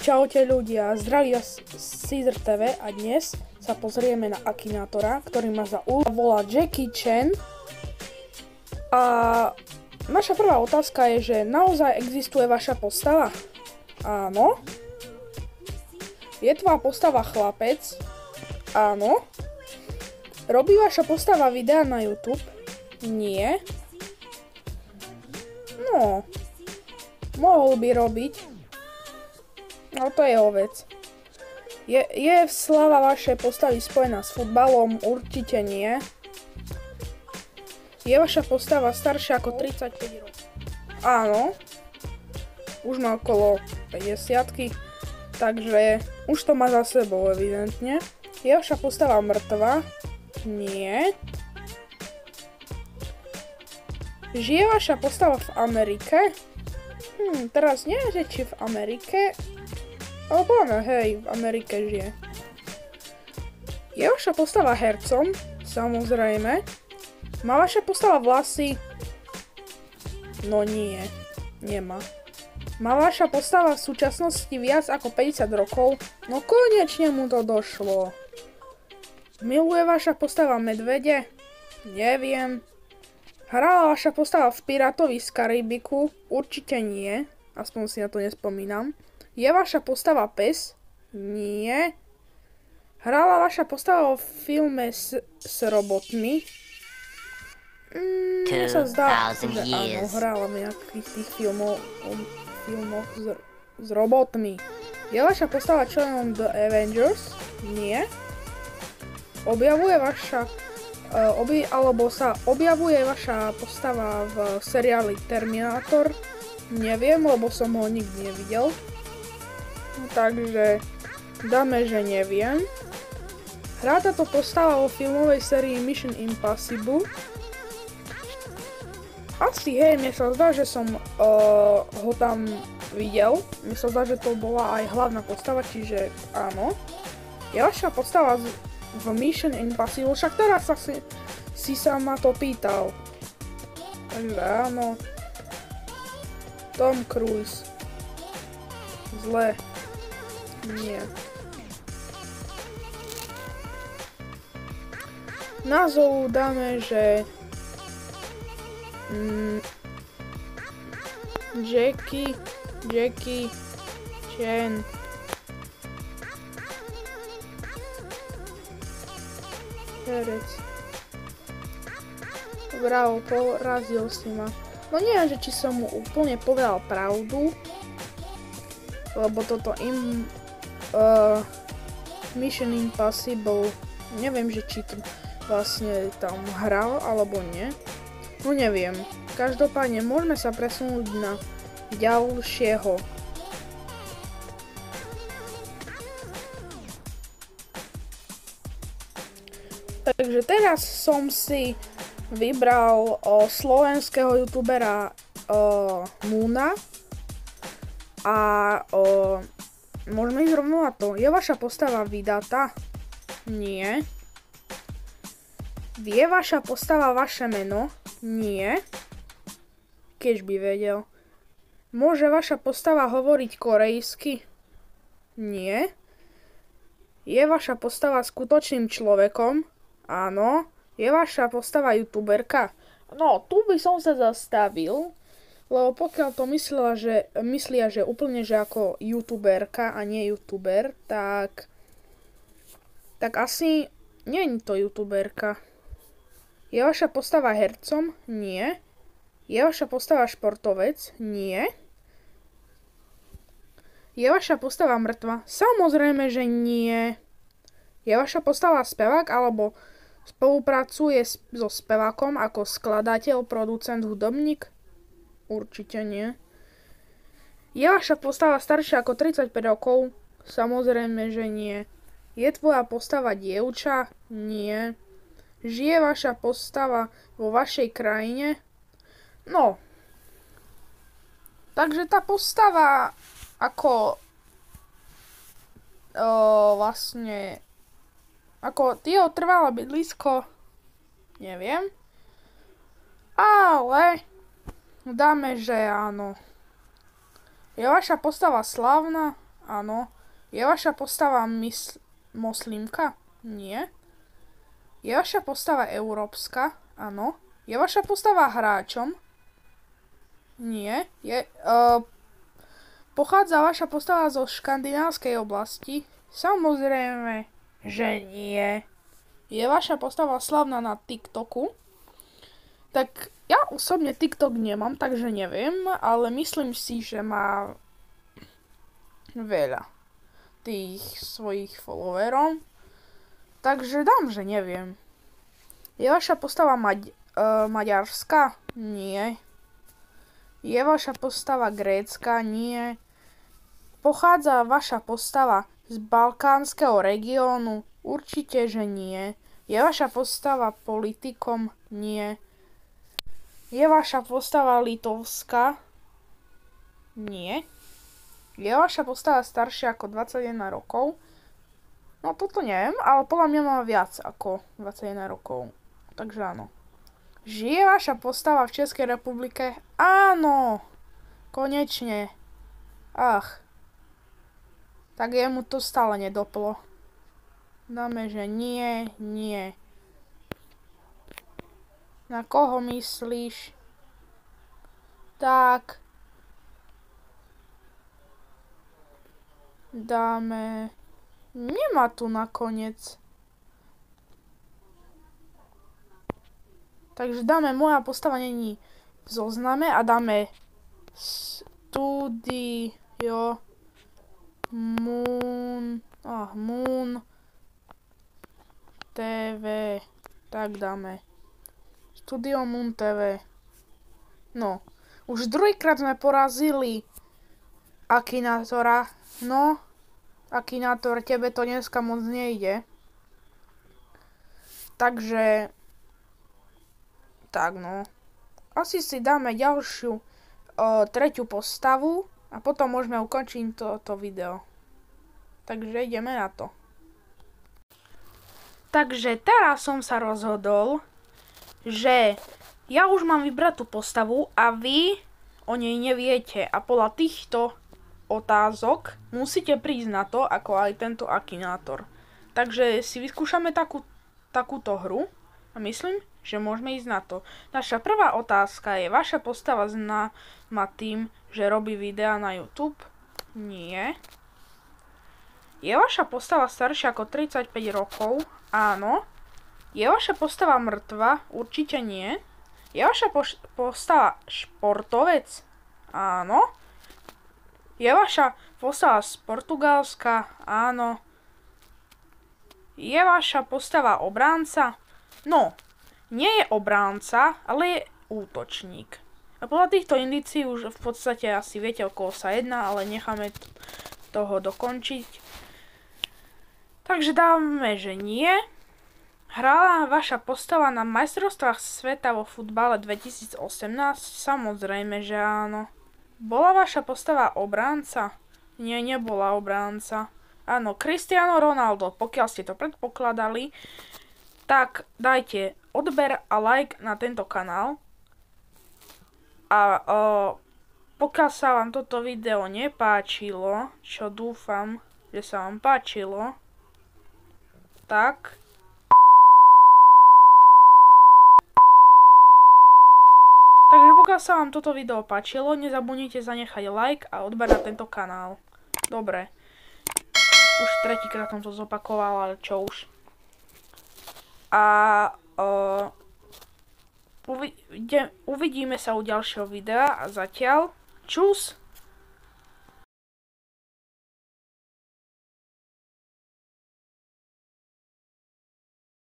Čaute ľudia, zdraví vás Caesar TV a dnes sa pozrieme na Akinátora, ktorý má za úlohu volá Jackie Chan. A naša prvá otázka je, že naozaj existuje vaša postava? Áno. Je tvoja postava chlapec? Áno. Robí vaša postava videa na YouTube? Nie. No, mohol by robiť. No to je jeho vec. Je slava vašej postavy spojená s futbalom? Určite nie. Je vaša postava staršia ako 35 rokov? Áno. Už má okolo 50-ky, takže už to má za sebou evidentne. Je vaša postava mŕtva? Nie. Žije vaša postava v Amerike? Teraz neviem, že či v Amerike, alebo áno, hej, v Amerike žije. Je vaša postava hercom? Samozrejme. Má vaša postava vlasy? No nie, nemá. Má vaša postava v súčasnosti viac ako 50 rokov? No konečne mu to došlo. Miluje vaša postava medvede? Neviem. Hrala vaša postava v Pirátovi z Karibiku? Určite nie, aspoň si na to nespomínam. Je vaša postava pes? Nie. Hrala vaša postava vo filme s robotmi? Mne sa zdá, že áno, hrala v nejakých tých filmoch s robotmi. Je vaša postava členom The Avengers? Nie. Objavuje vaša postava v seriáli Terminator? Neviem, lebo som ho nikdy nevidel. No, takže dáme, že neviem. Hrá táto postava vo filmovej sérii Mission Impossible? Asi, hej, mne sa zdá, že som ho tam videl. Mne sa zdá, že to bola aj hlavná postava, čiže áno. Je vaša postava v Mission Impossible, však teraz si sa ma to pýtal. Takže áno. Tom Cruise. Zle. Nie. Názov dáme, že Jackie Chan. Herec. Bravo, porazil si ma. No neviem, že či som mu úplne povedal pravdu, lebo toto Mission Impossible, neviem, že či to vlastne tam hral alebo nie. No neviem. Každopádne môžeme sa presunúť na ďalšieho. Takže teraz som si vybral slovenského youtubera Moona a môžeme ísť rovno na to. Je vaša postava vydatá? Nie. Vie vaša postava vaše meno? Nie. Keď by vedel. Môže vaša postava hovoriť korejsky? Nie. Je vaša postava skutočným človekom? Áno. Je vaša postava youtuberka? No, tu by som sa zastavil, lebo pokiaľ to myslia, že úplne, že ako youtuberka a nie youtuber, tak asi nie je to youtuberka. Je vaša postava hercom? Nie. Je vaša postava športovec? Nie. Je vaša postava mŕtva? Samozrejme, že nie. Je vaša postava spevák alebo spolupracuje so spevákom ako skladateľ, producent, hudobník? Určite nie. Je vaša postava staršia ako 35 rokov? Samozrejme, že nie. Je tvoja postava dievča? Nie. Žije vaša postava vo vašej krajine? No. Takže tá postava ako vlastne ako jeho trvalé bydlisko, neviem. Ale dáme, že áno. Je vaša postava slávna? Áno. Je vaša postava moslimka? Nie. Je vaša postava európska? Áno. Je vaša postava hráčom? Nie. Pochádza vaša postava zo škandinávskej oblasti? Samozrejme, že nie. Je vaša postava slavná na TikToku? Tak ja osobne TikTok nemám, takže neviem, ale myslím si, že má veľa tých svojich followerov. Takže dám, že neviem. Je vaša postava maďarská? Nie. Je vaša postava grécka? Nie. Pochádza vaša postava z balkánskeho regiónu? Určite, že nie. Je vaša postava politikom? Nie. Je vaša postava litovská? Nie. Je vaša postava staršia ako 21 rokov? No toto neviem, ale podľa mňa má viac ako 21 rokov. Takže áno. Žije vaša postava v Českej republike? Áno. Konečne. Ach. Tak jemu to stále nedoplo. Dáme, že nie, nie. Na koho myslíš? Tak. Dáme... Nemá tu nakoniec. Takže dáme, moja postava není v zozname a dáme Studio Moon TV. Tak dáme. Studio Moon TV. No. Už druhýkrát sme porazili Akinátora. No. Akinátor, tebe to dneska moc nejde. Takže... Tak no. Asi si dáme ďalšiu tretiu postavu a potom môžeme ukončiť toto video. Takže ideme na to. Takže teraz som sa rozhodol, že ja už mám vybrať tú postavu a vy o nej neviete. A podľa týchto otázok musíte prísť na to, ako aj tento Akinátor. Takže si vyskúšame takúto hru a myslím, že môžeme ísť na to. Naša prvá otázka je, vaša postava známa tým, že robí videá na YouTube? Nie. Je vaša postava staršia ako 35 rokov? Áno. Je vaša postava mŕtva? Určite nie. Je vaša postava športovec? Áno. Je vaša postava z Portugalska? Áno. Je vaša postava obránca? No, nie je obránca, ale je útočník. A podľa týchto indícií už v podstate asi viete, o koho sa jedná, ale necháme toho dokončiť. Takže dáme, že nie. Hrala vaša postava na majstrovstvách sveta vo futbale 2018? Samozrejme, že áno. Bola vaša postava obránca? Nie, nebola obránca. Áno, Cristiano Ronaldo, pokiaľ ste to predpokladali, tak dajte odber a like na tento kanál. A pokiaľ sa vám toto video nepáčilo, čo dúfam, že sa vám páčilo, tak takže pokiaľ sa vám toto video páčilo, nezabudnite zanechať like a odber na tento kanál. Dobre. Už tretíkrát som to zopakoval, ale čo už. A uvidíme sa u ďalšieho videa a zatiaľ čus!